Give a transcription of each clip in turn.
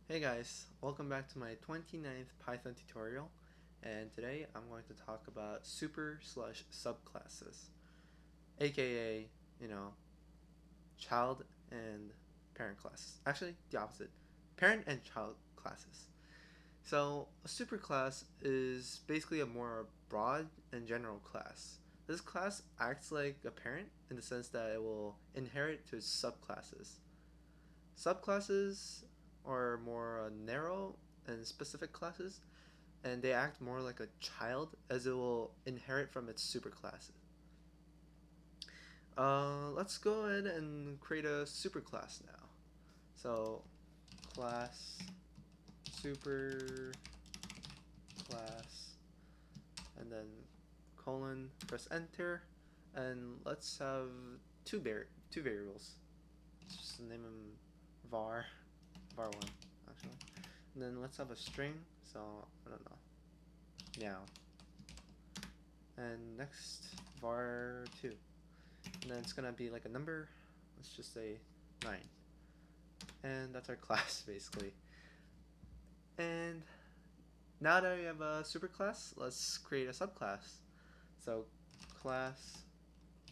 Hey guys, welcome back to my 29th Python tutorial, and today I'm going to talk about super/subclasses, aka, child and parent classes. Actually, the opposite, parent and child classes. So, a superclass is basically a more broad and general class. This class acts like a parent in the sense that it will inherit to subclasses. Subclasses are more narrow and specific classes, and they act more like a child as it will inherit from its superclasses. Let's go ahead and create a superclass now. So, class, super class, and then colon, press enter, and let's have two variables. Just name them var1 actually. And then let's have a string, so I don't know, now. And next var2. And then it's gonna be like a number, let's just say 9. And that's our class basically. And now that we have a superclass, let's create a subclass. So class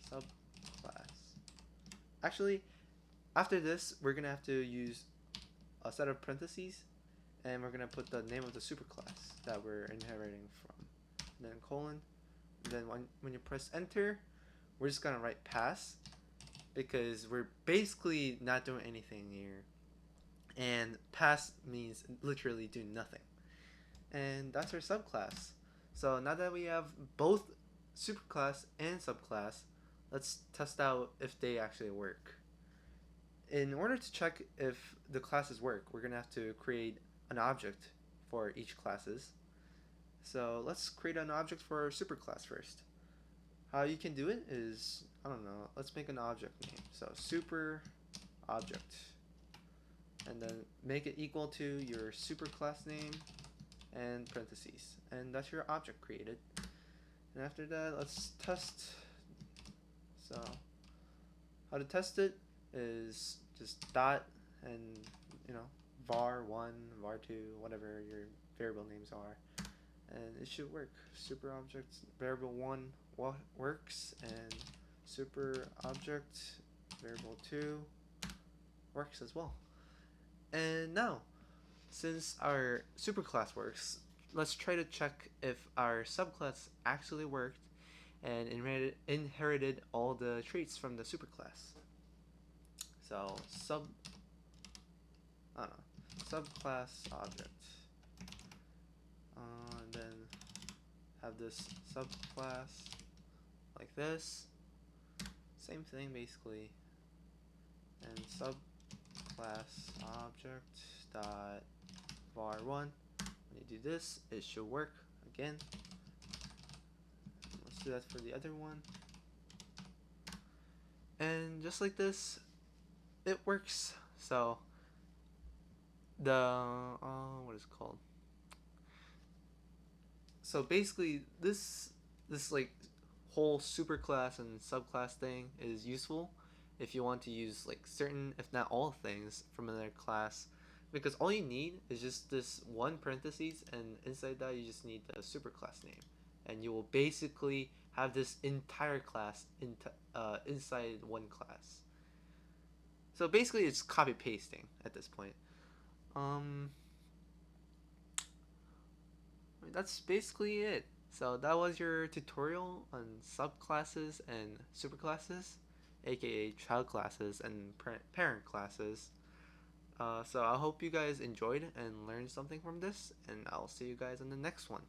subclass. Actually, after this, we're gonna have to use a set of parentheses, and we're gonna put the name of the superclass that we're inheriting from. And then colon. And then when you press enter, we're just gonna write pass because we're basically not doing anything here. And pass means literally do nothing. And that's our subclass. So now that we have both superclass and subclass, let's test out if they actually work. In order to check if the classes work, we're gonna have to create an object for each classes. So let's create an object for our superclass first. How you can do it is, I don't know, let's make an object name. So super object, and then make it equal to your superclass name and parentheses, and that's your object created. And after that, let's test. So how to test it is just dot and var1, var2, whatever your variable names are, and it should work. Super object variable 1 works, and super object variable 2 works as well. And now, since our superclass works, let's try to check if our subclass actually worked and inherited all the traits from the superclass. So I don't know, subclass object, and then have this subclass like this. Same thing basically. And subclass object dot var1. When you do this, it should work again. Let's do that for the other one. And just like this, it works. So the what is it called? So basically, this like whole superclass and subclass thing is useful if you want to use like certain, if not all, things from another class, because all you need is just this one parentheses, and inside that you just need the superclass name, and you will basically have this entire class inside one class. So basically, it's copy pasting at this point. Um, that's basically it. So that was your tutorial on subclasses and superclasses, aka child classes and parent classes. So I hope you guys enjoyed and learned something from this, and I'll see you guys in the next one.